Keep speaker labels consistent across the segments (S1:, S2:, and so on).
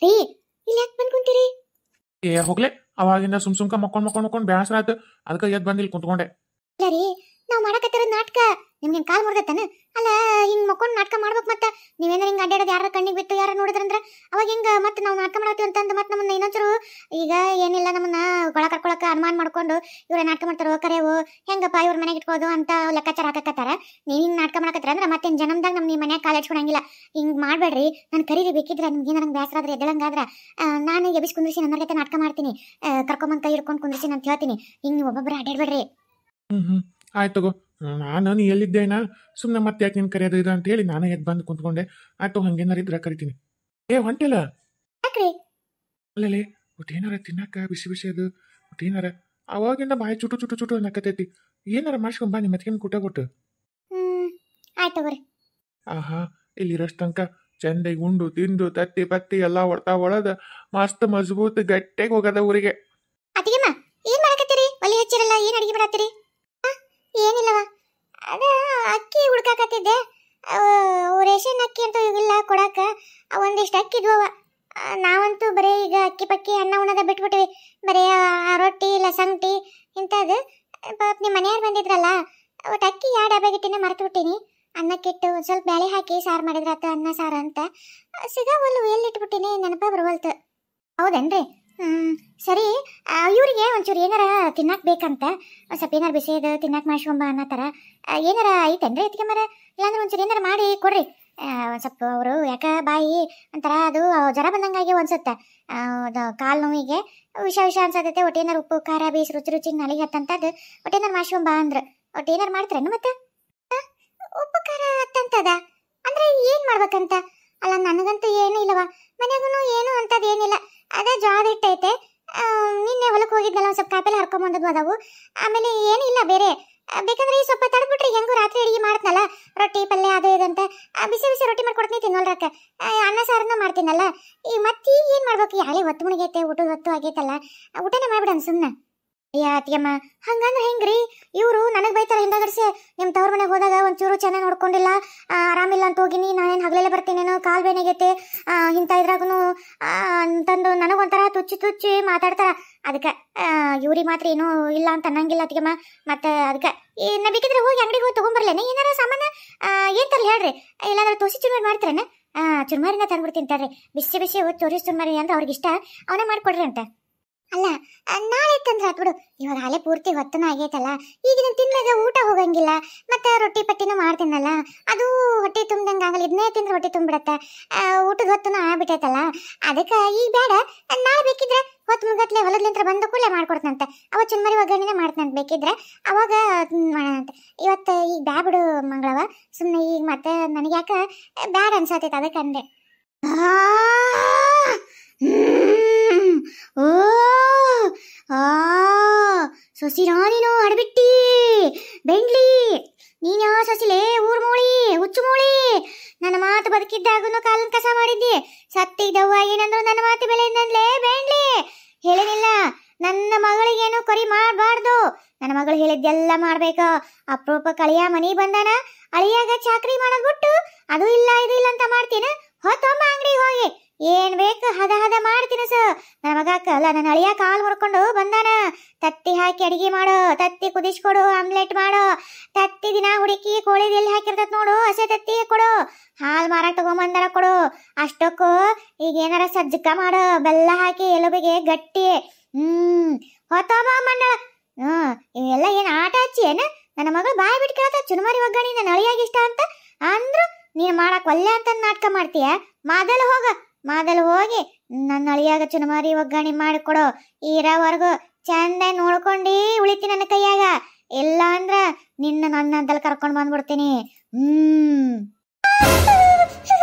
S1: ರೀ ಇಲ್ಲಿ ಯಾಕೆ ಬಂದ್ ಕುಂತೀರಿ?
S2: ಏ ಹೋಗ್ಲೆ, ಅವಾಗಿಂದ ಸುಮ್ಕ ಮಕ್ಕೊಂಡ್ ಬ್ಯಾಸರ ಆಯ್ತು. ಅದಕ್ಕೆ ಎದ್ದು ಬಂದು ಇಲ್ಲಿ ಕುಂತ್ಕೊಂಡೆ.
S1: ಇಲ್ಲ ರೀ, ನಾವು ಮಾಡಕತ್ತಿರೋದು ನಾಟಕ. ನಿಮ್ಗೇನ್ ಕಾಲ್ ಮುರ್ದತ್ತನ? ಅಲ್ಲ ಹಿಂಗ್ ಮಕ್ಕೊಂಡ್ ನಾಟಕ ಮಾಡ್ಬೇಕು. ಮತ್ತೆ ನೀವೇನಾರ ಹಿಂಗ್ ಅಡ್ಡಾಡೋದು ಯಾರ ಕಣ್ಣಿಗೆ ಬಿತ್ತು ಯಾರ ನೋಡಿದ್ರಂದ್ರ ಅವಾಗ ಹಿಂಗ ಮತ್ತೆ ನಾವು ನಾಟಕ ಮಾಡತ್ತೀವಿ ಅಂತಂದು ಮತ್ತೆ ನಮ್ಮನ್ನ ಇನ್ನೊಂಚೂರು ಈಗ ಏನಿಲ್ಲ ನಮ್ಮನ್ನ ಒಳ ಕರ್ಕೊಳಕ ಅನುಮಾನ ಮಾಡ್ಕೊಂಡು ಇವ್ರ ನಾಟಕ ಮಾಡ್ತಾರೋ ಕರೆವು ಹೆಂಗಪ್ಪ ಇವ್ರ ಮನೆಗೆ ಇಟ್ಕೋದು ಅಂತ ಲೆಕ್ಕಾಚಾರ ಹಾಕತ್ತಾರ. ನೀವ್ ಹಿಂಗ್ ನಾಟಕ ಮಾಡಕತ್ತರ ಅಂದ್ರೆ ಮತ್ತೆ ಜನ್ಮದಾಗ ನಮ್ ನಿಮ್ಮ ಮನ್ಯಾಗ ಕಾಲ ಇಟ್ಕೊಳಂಗಿಲ್ಲ. ಹಿಂಗ್ ಮಾಡ್ಬೇಡ್ರಿ. ನಾನು ಕರೀರಿ ಬೇಕಿದ್ರೆ ನಿಮ್ಗೆ ಏನಾರ ಬೇಸರ ಆದ್ರೆ ಎದ್ದಳಂಗಾದ್ರ ನಾನು ಎಬಿಸ್ ಕುಂದ್ರಿಸಿ ನನ್ನ ಜೊತೆ ನಾಟಕ ಮಾಡ್ತೀನಿ. ಕರ್ಕೊಂಬಂದ್ ಕೈ ಹಿಡ್ಕೊಂಡು ಕುಂದ್ರಿಸಿ ಅಂತ ಹೇಳ್ತೀನಿ. ಹಿಂಗ್ ನೀವು ಒಬ್ಬೊಬ್ಬರು ಅಡ್ಡಾಡ್ಬೇಡ್ರಿ.
S2: ಆಯ್ತು ತಗೋ. ನೀ ಎಲ್ಲಿದ್ದೇನಾ ಸುಮ್ಮನೆ ಮತ್ತೆ ಯಾಕೆ ನಿನ್ ಕರೆಯೋದು ಇದು ಅಂತ ಹೇಳಿ ನಾನೇ ಎದ್ದು ಬಂದು ಕುಂತ್ಕೊಂಡೆ. ಆಯ್ತು, ಹಂಗೇನಾರ ಇದ್ರೆ ಕರಿತೀನಿ. ಏ ಹೊಂಟಿಲ್ಲ
S1: ಯಾಕ್ರಿ?
S2: ಅಲ್ಲೇ ಒಟ್ಟೇನಾರ ತಿನ್ನಕ್ಕ ಬಿಸಿ ಬಿಸಿ ಅದು ಒಟ್ಟೇನಾರ ಅವಾಗಿಂದ ಬಾಯಿ ಚುಟು ಅನ್ನಕತೈತಿ. ಏನಾರ ಮಾಡ್ಸ್ಕೊಂಬ ನಿಮ್ಮ ಮತ್ಕೇನು ಕೂಟ ಕೊಟ್ಟು.
S1: ಆಯ್ತು ತಗೋರಿ.
S2: ಆಹಾ, ಇಲ್ಲಿರೋಷ್ಟು ತನಕ ಚಂದಾಗಿ ಉಂಡು ತಿಂದು ತತ್ತಿ ಪತ್ತಿ ಎಲ್ಲ ಹೊಡ್ತಾ ಒಳದ ಮಸ್ತ್ ಮಜಬೂತ್ ಗಟ್ಟಿಗೆ ಹೋಗದ ಊರಿಗೆ.
S1: ಅತ್ತಿಗೆಮ್ಮ ಏನ್ ಮಾಡಕತ್ತೀರಿ? ಒಲಿ ಹಚ್ಚಿರಲ್ಲ, ಏನ್ ಅಡಿಗೆ ಮಾಡತ್ತೀರಿ? ಏನಿಲ್ಲವ, ಅದ ಅಕ್ಕಿ ಹುಡ್ಕಾಕತ್ತಿದ್ದೆ. ರೇಷನ್ ಅಕ್ಕಿ ಅಂತೂ ಇಲ್ಲ ಕೊಡಾಕ. ಒಂದಿಷ್ಟು ಅಕ್ಕಿ ಇದ್ವವ. ನಾವಂತೂ ಬರೀ ಈಗ ಅಕ್ಕಿ ಪಕ್ಕಿ ಅನ್ನ ಉಣ್ಣದ ಬಿಟ್ಬಿಟ್ವಿ. ಬರೀ ರೊಟ್ಟಿ ಲಸಂಗಟಿ ಇಂಥದ್ದು. ನಿಮ್ಮ ಮನೆಯವ್ರು ಬಂದಿದ್ರಲ್ಲ, ಒಟ್ಟು ಅಕ್ಕಿ 2 ಡಬ್ಬಿಗಿಟ್ಟಿನ ಮರೆತು ಬಿಟ್ಟಿನಿ. ಅನ್ನಕ್ಕಿಟ್ಟು ಒಂದು ಸ್ವಲ್ಪ ಬೇಳೆ ಹಾಕಿ ಸಾರು ಮಾಡಿದ್ರಾತ, ಅನ್ನ ಸಾರು ಅಂತ. ಸಿಗವಲ್ಲು, ಎಲ್ಲಿಟ್ಬಿಟ್ಟಿನಿ, ನೆನಪ ಬರವಲ್ತು. ಹೌದೇನ್ರಿ? ಸರಿ. ಇವರಿಗೆ ಒಂಚೂರು ಏನಾರ ತಿನ್ನಕ್ ಬೇಕಂತ ಒಂದು ಸ್ವಲ್ಪ ಏನಾರು ಬಿಸಿದು ತಿನ್ನಕ್ ಮಾಡ್ಸ್ಕೊಂಬ ಅನ್ನತ್ತಾರ. ಏನಾರ ಐತೇನ್ರಿ ಅದಕ್ಕೆ ಮರ? ಇಲ್ಲಾಂದ್ರೆ ಒಂಚೂರು ಏನಾರ ಮಾಡಿ ಕೊಡ್ರಿ. ಒಂದು ಸ್ವಲ್ಪ ಅವರು ಯಾಕ ಬಾಯಿ ಒಂಥರ ಅದು ಜ್ವರ ಬಂದಂಗಾಗಿ ಅನ್ಸುತ್ತೆ. ಕಾಲು ನೋವಿಗೆ ವಿಷ ಅನ್ಸತೈತೆ. ಒಟ್ಟೇನಾರು ಉಪ್ಪು ಖಾರ ಬೇಯಿಸಿ ರುಚಿ ನಾಲಿಗೆ ಹತ್ತಂತದ್ದು ಒಟ್ಟೇನಾರು ಮಾಡ್ಸ್ಕೊಂಬ ಅಂದ್ರೆ ಒಟ್ಟೇನಾರು ಮಾಡ್ತಾರೇನು? ಮತ್ತೆ ಉಪ್ಪು ಖಾರ ಹತ್ತಂತದ ಅಂದ್ರೆ ಏನ್ ಮಾಡ್ಬೇಕಂತ? ಅಲ್ಲ ನನಗಂತೂ ಏನೂ ಇಲ್ಲವ, ಮನೆಗೂ ಏನು ಅಂತದ್ ಏನಿಲ್ಲ. ಅದೇ ಜ್ವಾದ ಹಿಟ್ಟೈತೆ. ನಿನ್ನೆ ಹೊಲಕ್ಕೆ ಹೋಗಿದ್ನಲ್ಲ, ಒಂದು ಸ್ವಲ್ಪ ಕಾಯಿಪಲ್ಲೆ ಹರ್ಕೊಂಬಂದದ್ವು ಅದಾವು. ಆಮೇಲೆ ಏನಿಲ್ಲ ಬೇರೆ. ಬೇಕಾದ್ರೆ ಸ್ವಲ್ಪ ತಡೆದ್ಬಿಟ್ರಿ, ಹೆಂಗೂ ರಾತ್ರಿ ಅಡಿಗೆ ಮಾಡ್ತನಲ್ಲ ರೊಟ್ಟಿ ಪಲ್ಯ ಅದು ಇದಂತ ಬಿಸಿ ಬಿಸಿ ರೊಟ್ಟಿ ಮಾಡ್ಕೊಡ್ತೀನಿ ತಿನ್ನೋಲ್ರಕ್ಕ. ಅನ್ನ ಸಾರನ್ನ ಮಾಡ್ತೀನಲ್ಲ. ಈಗ ಮತ್ತೆ ಈಗ ಏನು ಮಾಡ್ಬೇಕು? ಯಾಳೆ ಹೊತ್ತು ಮುಣಿಗೈತೆ, ಊಟದ ಹೊತ್ತು ಆಗೈತಲ್ಲ, ಊಟನೇ ಮಾಡ್ಬಿಡನ್ ಸುಮ್ಮನೆ. ಅತ್ತಿಗೆಮ್ಮ ಹಂಗಂದ್ರೆ ಹೆಂಗ್ರಿ? ಇವರು ನನಗೆ ಬೈತಾರೆ ಹಿಂದಗಡಿಸಿ. ನಿಮ್ಮ ತವ್ರ ಮನೆಗೆ ಹೋದಾಗ ಒಂಚೂರು ಚೆನ್ನಾಗಿ ನೋಡ್ಕೊಂಡಿಲ್ಲ, ಆರಾಮಿಲ್ಲ ಅಂತ ಹೋಗಿನಿ, ನಾನೇನು ಹಗಲೆಲ್ಲ ಬರ್ತೀನೇನೋ, ಕಾಲು ಬೇನೆಗೈತೆ ಇಂಥ ಇದ್ರಾಗೂ ಅಂತಂದು ನನಗೊಂಥರ ತುಚ್ಚಿ ಮಾತಾಡ್ತಾರ. ಅದಕ್ಕೆ ಇವ್ರಿಗೆ ಮಾತ್ರ ಏನೂ ಇಲ್ಲ ಅಂತ ಅನ್ನಂಗಿಲ್ಲ ಅತ್ತಿಗೆಮ್ಮ. ಮತ್ತು ಅದಕ್ಕೆ ಇನ್ನು ಬೇಕಿದ್ರೆ ಹೋಗಿ ಅಂಗಡಿಗೆ ಹೋಗಿ ತೊಗೊಂಬರ್ಲೇನೆ ಏನಾರ ಸಾಮಾನ. ಏನು ತರಲಿ ಹೇಳ್ರಿ? ಇಲ್ಲಾಂದ್ರೆ ತೋಸಿ ಚುರ್ಮಾರಿ ಮಾಡ್ತಾರೇನೆ? ಚುರ್ಮಾರಿನ ತಂದ್ಬಿಡ್ತೀನಿ ತರ್ರಿ. ಬಿಸಿ ಬಿಸಿ ತೋರಿಸಿ ಚುರ್ಮಾರಿ ಅಂದ್ರೆ ಅವ್ರಿಗೆ ಇಷ್ಟ, ಅವನೇ ಮಾಡಿಕೊಡ್ರಿ ಅಂತ. ಅಲ್ಲ ನಾಳೆ ತಂದ್ರೆ ಆತ್ಬಿಡು. ಇವಾಗ ಹಾಲೆ ಪೂರ್ತಿ ಹೊತ್ತನ ಆಗೈತಲ್ಲ, ಈಗ ನೀನು ತಿನ್ನಾಗ ಊಟ ಹೋಗಂಗಿಲ್ಲ. ಮತ್ತೆ ರೊಟ್ಟಿ ಪಟ್ಟಿನೂ ಮಾಡ್ತೀನಲ್ಲ, ಅದು ಹೊಟ್ಟೆ ತುಂಬ್ದಂಗೆ ಆಗಲ್ಲ. ಇದನ್ನೇ ತಿಂದ್ರೆ ಹೊಟ್ಟೆ ತುಂಬಿಡತ್ತೆ. ಊಟದ ಹೊತ್ತನೂ ಆಗ್ಬಿಟ್ಟೈತಲ್ಲ, ಅದಕ್ಕೆ ಈಗ ಬೇಡ. ನಾಳೆ ಬೇಕಿದ್ರೆ ಹೊತ್ತು ಮುಗತ್ಲೆ ಹೊಲದ್ಲಿಂತ್ರ ಬಂದು ಕೂಡಲೇ ಮಾಡ್ಕೊಡ್ತಂತೆ. ಅವ ಚುನ್ಮರಿ ಒಗ್ಗರಣೆನೇ ಮಾಡ್ತಂತ ಬೇಕಿದ್ರೆ ಅವಾಗ ಮಾಡೋಣಂತೆ. ಇವತ್ತು ಈಗ ಬ್ಯಾಬಿಡು ಮಂಗಳವ, ಸುಮ್ಮನೆ ಈಗ ಮತ್ತೆ ನನಗೆ ಯಾಕೆ ಬ್ಯಾಡ ಅನ್ಸತೈತೆ, ಅದಕ್ಕೆ ಅಂದೆ. ಓ ಸೊಸಿ ನೀನು ಅಡ್ಬಿಟ್ಟಿ ಬೆಂಡ್ಲಿ. ನೀನ್ ಯಾವ ಸೊಸಿಲೆ? ಊರ್ ಮೂಳಿ, ಹುಚ್ಚು ಮೂಳಿ. ನನ್ನ ಮಾತು ಬದುಕಿದ್ದಾಗೂ ಕಾಲನ್ ಕಸ ಮಾಡಿದ್ದಿ. ಸತ್ತಿದ್ದವ್ವ ಏನಂದ್ರು ನನ್ನ ಮಾತು ಬೆಲೆ ಇಂದಲೇ ಬೆಂಡ್ಲಿ. ಹೇಳಿನಿಲ್ಲ ನನ್ನ ಮಗಳಿಗೇನು ಕೊರಿ ಮಾಡಬಾರ್ದು. ನನ್ನ ಮಗಳು ಹೇಳಿದ್ದೆಲ್ಲ ಮಾಡ್ಬೇಕ. ಅಪರೂಪಕ್ಕೆ ಅಳಿಯ ಮನಿ ಬಂದಾನ, ಅಳಿಯಾಗ ಚಾಕ್ರಿ ಮಾಡೋದ್ ಬಿಟ್ಟು ಅದು ಇಲ್ಲ ಇದು ಇಲ್ಲ ಅಂತ ಮಾಡ್ತೀನಿ. ಹೊತ್ತೊಮ್ಮ ಅಂಗಡಿಗೆ ಹೋಗಿ ಏನ್ ಬೇಕು ಹದ ಮಾಡ್ತೀನಿ ಸರ್. ನನ್ನ ಮಗ ಅಲ್ಲ, ನನ್ನ ಅಳಿಯ ಕಾಲು ಮುರ್ಕೊಂಡು ಬಂದಾನ. ತತ್ತಿ ಹಾಕಿ ಅಡಿಗೆ ಮಾಡೋ, ತತ್ತಿ ಕುದಿಸ್ಕೊಡು, ಆಮ್ಲೆಟ್ ಮಾಡೋ, ತತ್ತಿ ದಿನ ಹುಡುಕಿ ಕೋಳಿ ಎಲ್ಲಿ ಹಾಕಿರ್ತತ್ ನೋಡು, ಹಸೆ ತತ್ತಿ ಕೊಡು, ಹಾಲು ಮಾರಾಟ ತಗೊಂಬಂದಾರ ಕೊಡು. ಅಷ್ಟಕ್ಕೂ ಈಗ ಏನಾರ ಸಜ್ಜಕ ಮಾಡೋ, ಬೆಲ್ಲ ಹಾಕಿ ಎಲುಬಿಗೆ ಗಟ್ಟಿ. ಹೊತ್ತೋಬ ಮಂಡಳ. ಇವೆಲ್ಲ ಏನ್ ಆಟ ಹಚ್ಚಿ ಏನ? ನನ್ನ ಮಗಳು ಬಾಯಿ ಬಿಟ್ಟು ಕೇಳ್ತಾ ಚುರುಮರಿ ಒಗ್ಗರಣೆ ನನ್ನ ಅಳಿಯಾಗ ಇಷ್ಟ ಅಂತ ಅಂದ್ರು ನೀನ್ ಮಾಡಕ್ ಒಲ್ಲೆ ಅಂತ ನಾಟಕ ಮಾಡ್ತೀಯ. ಮೊದಲು ಹೋಗಿ ನನ್ನ ಅಳಿಯಾಗ ಚುರುಮರಿ ಒಗ್ಗರಣೆ ಮಾಡಿಕೊಡು. ಇರೋವರೆಗೂ ಚಂದ ನೋಡ್ಕೊಂಡು ಉಳಿತೀನಿ ನನ್ನ ಕೈಯಾಗ. ಇಲ್ಲ ಅಂದ್ರ ನಿನ್ನ ನನ್ನಂತಲ್ಲಿ ಕರ್ಕೊಂಡು ಬಂದ್ಬಿಡ್ತೀನಿ.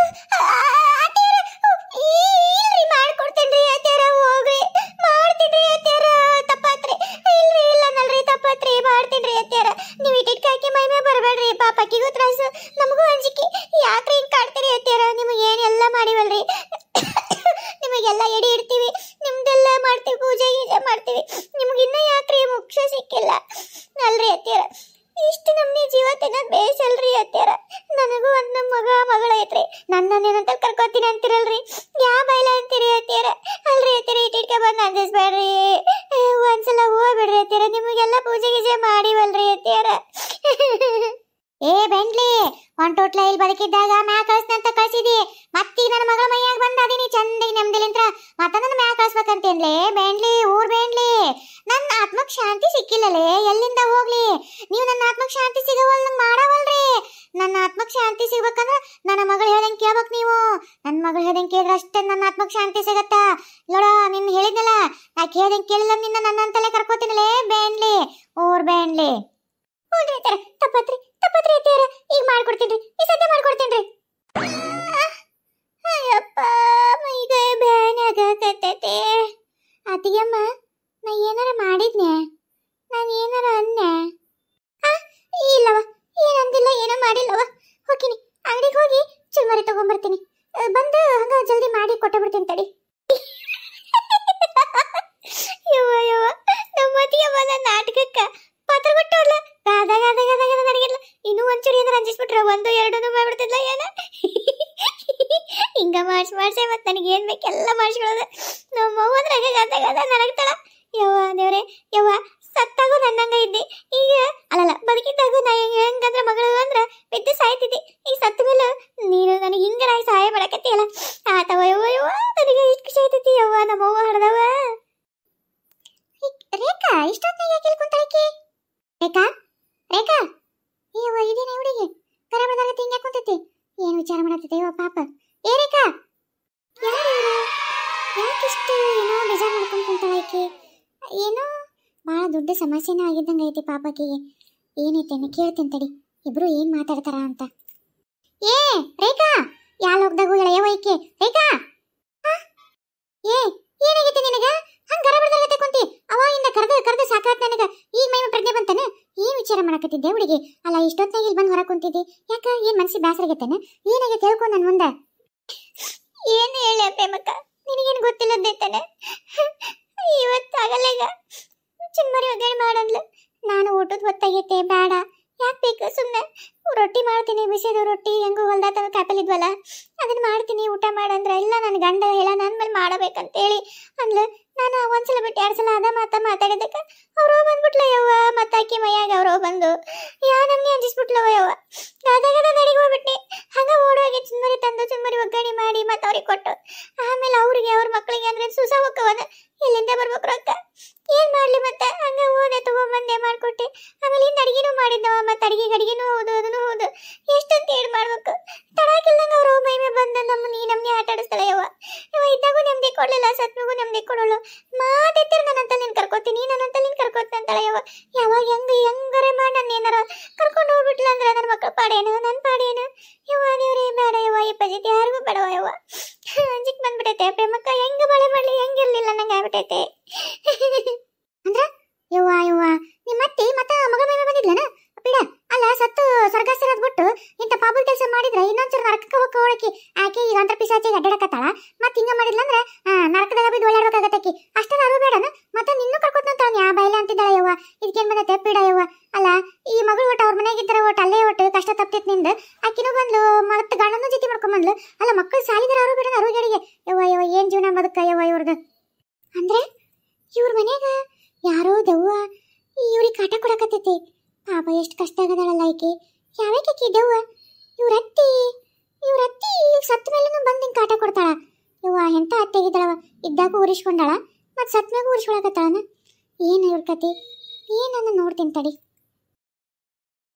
S1: ಮಾಡ್ಕೊಡ್ತೇನ್ರಿ ಅತ್ಯಾರ, ಹೋಗ್ರಿ ಮಾಡ್ತೀನಿ ಅತ್ಯಾರ. ತಪ್ಪಾತ್ರಿ. ಇಲ್ರಿ ಇಲ್ಲ ನಲ್ರಿ, ತಪ್ಪಾತ್ರಿ, ಮಾಡ್ತೀನಿ ಅತ್ಯಾರ. ನೀವು ಇಟ್ಟಿಟ್ ಹಾಕಿ ಮೈ ಮೇ ಬರಬೇಡ್ರಿ. ಪಾಪಕ್ಕಿಗೂ ತ್ರಾಸು, ನಮಗೂ ಅಂಜಿಕೆ. ಯಾಕ್ರಿ ಹಿಂಗೆ ಕಾಡ್ತೀರಿ ಅತ್ಯಾರ? ನಿಮಗೆ ಏನೆಲ್ಲ ಮಾಡಿವಲ್ರಿ, ನಿಮಗೆಲ್ಲ ಎಡಿ ಇಡ್ತೀವಿ, ನಿಮ್ದೆಲ್ಲ ಮಾಡ್ತೀವಿ, ಪೂಜೆ ಗೀಜೆ ಮಾಡ್ತೀವಿ. ನಿಮ್ಗೆ ಇನ್ನೂ ಯಾಕ್ರಿ ಮುಖ್ಯ ಸಿಕ್ಕಿಲ್ಲ ಅಲ್ರಿ ಅತ್ಯಾರ? ಇಷ್ಟು ನಮ್ನಿ ಜೀವ ತಿನ್ನೋದು ಬೇಸಲ್ರಿ ಅತ್ಯಾರ. ನನಗೂ ಒಂದು ಮಗಳ ಐತ್ರಿ. ನನ್ನನ್ನೇನಂತ ಕರ್ಕೋತೀನಿ ಅಂತೀರಲ್ರಿ, ಯಾವ ಬೈಲ ಅಂತೀರಿ ಅತ್ಯಾರ? ಲೇ ಬೇಂಡ್ಲಿ ಊರ್ ಬೇಂಡ್ಲಿ, ನನ್ನ ಆತ್ಮಕ್ ಶಾಂತಿ ಸಿಕ್ಕಿಲ್ಲಲೇ, ಎಲ್ಲಿಂದ ಹೋಗ್ಲಿ? ನೀವು ನನ್ನ ಆತ್ಮಕ್ ಶಾಂತಿ ಸಿಗವಲ್ ಮಾಡವಲ್ರಿ. ನನ್ನ ಆತ್ಮಕ್ ಶಾಂತಿ ಸಿಗ್ಬೇಕಂದ್ರ ನನ್ನ ಮಗಳು ಹೇಳ್ದಂಗೆ ಕೇಳ್ಬೇಕು ನೀವು. ನನ್ನ ಮಗಳು ಹೇಳ್ದಂಗೆ ಕೇಳಿದ್ರೆ ಅಷ್ಟೇ ನನ್ನ ಆತ್ಮಕ್ ಶಾಂತಿ ಸಿಗತ್ತ. ನೋಡ ನಿನ್ ಹೇಳಿದ್ನಲ್ಲ, ಯಾಕೆ ಹೇಳ್ದಂಗೆ ಕೇಳಿಲ್ಲ ನಿನ್ನ ನನ್ನಂತಲೇ ಕರ್ಕೋತೀನಲೇ ಬೇಂಡ್ಲಿ ಊರ್ ಬೇಂಡ್ಲಿ. ಹ್ಞೂ ತರ ತಪ್ಪತ್ರಿ ಐತಿಯಾರ, ಈಗ ಮಾಡ್ಕೊಡ್ತೀನಿ, ಈ ಸದ್ಯ ಮಾಡ್ಕೊಡ್ತೀನಿ. ಅಯ್ಯಪ್ಪ ಈಗ ಬ್ಯಾನಾಗತ್ತೈತೆ. ಅತ್ತಿಗೆಮ್ಮ, ನಾ ಏನಾರ ಮಾಡಿದ್ನೆ? ನಾನು ಏನಾರ ಅಂದೆ? ಇಲ್ಲವ, ಏನಂದಿಲ್ಲ, ಏನೋ ಮಾಡಿಲ್ಲವ. ಹೋಗ್ತೀನಿ, ಅಂಗಡಿಗೆ ಹೋಗಿ ಚುರುಮರಿ ತಗೊಂಡ್ಬರ್ತೀನಿ. ಬಂದು ಹಂಗ ಜಲ್ದಿ ಮಾಡಿ ಕೊಟ್ಟ ಬಿಡ್ತೀನಿ ತಡಿ. ಯವ್ವ ನಮ್ಮ ಅತ್ತಿಗೆಮ್ಮ ನನ್ನ ನಾಟಕಕ್ಕ ಪಾತ್ರ ಕೊಟ್ಟವಲ್ಲ, ನನಗಿಲ್ಲ ಇನ್ನೂ ಒಂಚೂರು ಏನಾರ ಅಂಜಿಸ್ಬಿಟ್ರೆ 1 2 ಮಾಡ್ಬಿಡ್ತಿದ್ಲ ಏನ. ಹಿಂಗ ಮಾಡ್ಸೆ ಮತ್ತೆ ನನಗೆ ಏನ್ ಬೇಕೆಲ್ಲ ಮಾಡಿಸ್ಕೊಳ್ಳೋದು. ನಮ್ಮ ಅವ್ವ ಅಂದ್ರೆ ಗದ ನರಗ್ತಾಳ. ಯವ್ವ ದೇವ್ರೆ, ಯವ್ವ ಸತ್ತಾಗೂ ನನ್ನಂಗ ಇದ್ದಿ, ಈಗ ಅಲ್ಲಲ್ಲ ಬದುಕಿದ್ದಾಗೂ ನಾ ಹೆಂಗಂದ್ರ ಮಗಳು ಅಂದ್ರ ಬಿದ್ದು ಸಾಯ್ತಿದ್ದಿ. ಈಗ ಸತ್ತ ಮೇಲೆ ನೀನು ನನಗೆ ಹಿಂಗರ ಸಹಾಯ ಮಾಡಕತ್ತೀಯಲ್ಲ, ಆತವ ಯವ್ವ ನನಗೆ ಇಷ್ಟು ಖುಷಿ ಆಯ್ತೈತಿ. ಯವ್ವ ನಮ್ಮವ್ವ ಹಡ್ದವ. ರೇಖಾ ಇಷ್ಟೊತ್ತಾಗ ಯಾಕೆ ಕುಂತಾಕಿ? ರೇಖಾ ರೇಖಾ, ಏವ ಇದೇನ ಹುಡುಗಿ ಕರೆ ಬದಾಗತ್ತೆ, ಹಿಂಗೆ ಕುಂತೈತಿ, ಏನು ವಿಚಾರ ಮಾಡತ್ತೈತೆ ಯವ್ವ ಪಾಪ. ಏ ರೇಖಾ, ಯಾಕಿಷ್ಟು ಏನೋ ಬೇಜಾರು ಮಾಡ್ಕೊಂಡು ಕುಂತಾಳ ಆಕಿ? ಏನೋ ಭಾಳ ದೊಡ್ಡ ಸಮಸ್ಯೆನೂ ಆಗಿದ್ದಂಗೆ ಐತಿ ಪಾಪಕಿಗೆ. ಏನೈತೇನೆ ಕೇಳ್ತೀನಿ ತಡಿ, ಇಬ್ರು ಏನ್ ಮಾತಾಡ್ತಾರ ಅಂತ. ಏ ರೇಖಾ, ಯಾಲ್ ಹೋಗ್ದಾಗೂ ಹೇಳ ಯವ್ವ ಈಕೆ. ರೇಖಾ, ಏನಾಗೈತಿ ನಿನಗ? ಹಂಗ ಗರ ಬಡ್ದಾಗತ್ತೆ ಕುಂತಿ, ಅವಾಗಿಂದ ಕರ್ದು ಸಾಕಾತ್ ನನಗ. ಈಗ ಮೈಮ ಪ್ರಜ್ಞೆ ಬಂತಾನ? ಏನ್ ವಿಚಾರ ಮಾಡಕತ್ತಿದ್ದೆ ಹುಡುಗಿ? ಅಲ್ಲ ಇಷ್ಟೊತ್ತಾಗಿ ಇಲ್ಲಿ ಬಂದು ಹೊರ ಕುಂತಿದ್ದಿ ಯಾಕ? ಏನ್ ಮನ್ಸಿ ಬ್ಯಾಸರಾಗೈತೇನ? ಏನಾಗೈತೆ ಹೇಳ್ಕೊ ನನ್ ಮುಂದೆ. ಏನು ಹೇಳಿ ಪ್ರೇಮಕ್ಕ, ನಿನಗೇನು ಗೊತ್ತಿಲ್ಲದ್ದೇತಾನೆ? ಇವತ್ತಾಗಲ್ಲ, ಈಗ ಚಿಮ್ಮರಿ ಒಗ್ಗರಣೆ ಮಾಡಂದ್ಲು. ನಾನು ಊಟದ ಹೊತ್ತಾಗೈತೆ, ಬೇಡ ಯಾಕೆ ಬೇಕು, ಸುಮ್ಮನೆ ರೊಟ್ಟಿ ಮಾಡ್ತೀನಿ, ಬಿಸಿದು ರೊಟ್ಟಿ ಹೆಂಗೋ ಹೊಲ್ದಾತ ಕಾಪಲಿದ್ವಲ್ಲ ಅದನ್ನ ಮಾಡ್ತೀನಿ, ಊಟ ಮಾಡಂದ್ರ ಇಲ್ಲ ನನ್ನ ಗಂಡ ಹೇಳ ನನ್ನ ಮೇಲೆ ಮಾಡಬೇಕಂತೇಳಿ ಅಂದ್ಲು. ನಾನು ಒಂದ್ಸಲ ಬಿಟ್ಟು 2 ಸಲ ಅದ ಮಾತಾಡಿದಕ್ಕ ಅವ್ರೋ ಬಂದ್ಬಿಟ್ಲ ಯವ್ವ. ಮತ್ತಾಕಿ ಮೈಯಾಗ ಅವ್ರೋ ಬಂದು ನಮ್ಗೆ ಅಂಜಿಸ್ಬಿಟ್ಲವ ಯವ್ವ. ಗದ ನಡಿಗೆ ಹೋಗ್ಬಿಟ್ನಿ. ಹಂಗ ಓಡೋಗಿ ಚುಮ್ಮರಿ ತಂದು ಚುಮ್ಮರಿ ಒಗ್ಗರಣೆ ಮಾಡಿ ಮತ್ತೆ ಅವ್ರಿಗೆ ಕೊಟ್ಟು, ಆಮೇಲೆ ಅವ್ರಿಗೆ ಅವ್ರ ಮಕ್ಳಿಗೆ ಅಂದ್ರೆ ಸುಸ ಹೋಕ್ಕವನ, ಎಲ್ಲಿಂದ ಬರ್ಬೇಕು ರೊಕ್ಕ? ಏನ್ ಮಾಡ್ಲಿ ಮತ್ತೆ? ಹಂಗ ಹೋದೆ ತಗೊಂಬಂದೆ ಮಾಡ್ಕೊಟ್ಟೆ. ಆಮೇಲೆ ಇನ್ನು ಅಡಿಗೆನೂ ಮಾಡಿದ್ದವ, ಮತ್ತೆ ಅಡಿಗೆನೂ ಹೌದು ಅದನ್ನು ಹೌದು. ಎಷ್ಟಂತ ಹೇಳಿ ಮಾಡ್ಬೇಕು? ತಡಾಕಿಲ್ದಂಗ ಅವ್ರು ಮೈಮೆ ಬಂದ ನಮ್ನಿ ಆಟ ಆಡಿಸ್ತಾಳೆ ಯವ್ವ. ಇದ್ದಾಗೂ ನೆಮ್ಮದಿ ಕೊಡ್ಲಿಲ್ಲ, ಸತ್ಮಿಗೂ ನೆಮ್ಮದಿ ಕೊಡೋಳು. ಮಾತೆತ್ತಿರ ನನ್ನಂತ ನೀನ್ ಕರ್ಕೋತೀನಿ ಅಂತಾಳೆ ಯವ್ವ. ಯಾವಾಗ ಹೆಂಗರೆ ಮಾಡಿ ನನ್ನ ಏನಾರ ಕರ್ಕೊಂಡು ಹೋಗ್ಬಿಟ್ಲ ಅಂದ್ರೆ ನನ್ನ ಮಕ್ಕಳ ಪಾಡೇನು, ನನ್ನ ಪಾಡೇನು? ಯವ್ವ ದೇವ್ರೇ, ಬೇಡ ಯವ್ವ, ಈ ಪಜಿತಿ ಯಾರಿಗೂ ಬೇಡವ ಯವ್ವ. ಅಂಜಿಕ್ ಬಂದ್ಬಿಟ್ಟೈತೆ ಪ್ರೇಮಕ್ಕ, ಹೆಂಗ ಬಾಳೆ ಮಾಡ್ಲಿ ಹೆಂಗಿರ್ಲಿಲ್ಲ ನಂಗೆ ಆಗ್ಬಿಟ್ಟೈತೆ. ಅಂದ್ರ ಯವ್ವ ನಿಮ್ಮ ಅತ್ತಿ ಮತ್ತ ಮಗಳ ಮೇಲೆ ಬಂದಿದ್ಲನ ಬಿಡ. ಅಲ್ಲ ಸತ್ತು ಸ್ವರ್ಗಾಸ್ತಿರೋದ್ ಬಿಟ್ಟು ಇಂಥ ಪಾಪದ ಕೆಲಸ ಮಾಡಿದ್ರೆ ಇನ್ನೊಂದ್ಸಲ ನರಕಕ್ಕೆ ಹೋಗಕ್ಕೆ ಆಕೆ ಈಗ ಅಂತರ ಪಿಸಾಚಿಗೆ ಅಡ್ಡಾಡಕತ್ತಾಳ. ಮತ್ತೆ ಹಿಂಗ ಮಾಡಿದ್ಲಂದ್ರೆ ನರಕದಾಗ ಬಿದ್ದು ಓಡಾಡ್ಬೇಕಾಗತ್ತಕಿ. ಅಷ್ಟೇ ಅರು ಬೇಡನ ಮತ್ತೆ ನಿನ್ನೂ ಕರ್ಕೊತಂತ ಯಾ ಬಯಲೆ ಅಂತಿದ್ದಾಳ ಯವ್ವ. ಇದಕ್ಕೇನ್ ಬಂದೈತೆ ಬಿಡ ಯವ್ವ. ಅಲ್ಲ ಈ ಮಗಳು ಒಟ್ಟು ಅವ್ರ ಮನೆಗಿದ್ದರ ಒಟ್ಟು ಅಲ್ಲೇ ಒಟ್ಟು ಕಷ್ಟ ತಪ್ತಿತ್ ನಿಂದ. ಆಕಿನೂ ಬಂದ್ಲು, ಮತ್ತೆ ಗಂಡನೂ ಜೊತೆ ಮಾಡ್ಕೊಂಬಂದ್ಲು. ಅಲ್ಲ ಮಕ್ಕಳು ಸಾಲಿದಾರ ಅರು ಬೇಡನ ಅರುಗಡಿಗೆ ಯವ್ವ ಏನ್ ಜೀವನ ಬದುಕ ಯವ್ವ ಇವ್ರದ್ದು. ಅಂದ್ರೆ ಇವ್ರ ಮನ್ಯಾಗ ಯಾರೋ ದೆವ್ವ ಇವ್ರಿಗೆ ಕಾಟ ಕೊಡಕತ್ತೈತಿ. ಪಾಪ ಎಷ್ಟು ಕಷ್ಟ ಆಗದಾಳಲ್ಲ ಈಕೆ. ಯಾವ್ಯಾಕೆ ದೆವ್ವ? ಇವ್ರತ್ತಿ ಸತ್ತ ಮೇಲೂ ಬಂದು ಹಿಂಗೆ ಕಾಟ ಕೊಡ್ತಾಳ ಯವ್ವ. ಎಂತ ಅತ್ತೆಗಿದ್ದಾಳವ, ಇದ್ದಾಗೂ ಉರಿಸ್ಕೊಂಡಾಳ, ಮತ್ತೆ ಸತ್ ಮ್ಯಾಗೂ ಉರಿಸ್ಕೊಳಕತ್ತಾಳನ? ಏನು ಇವ್ರ ಕತಿ? ಏನನ್ನ ನೋಡ್ತೀನಿ ತಡಿ.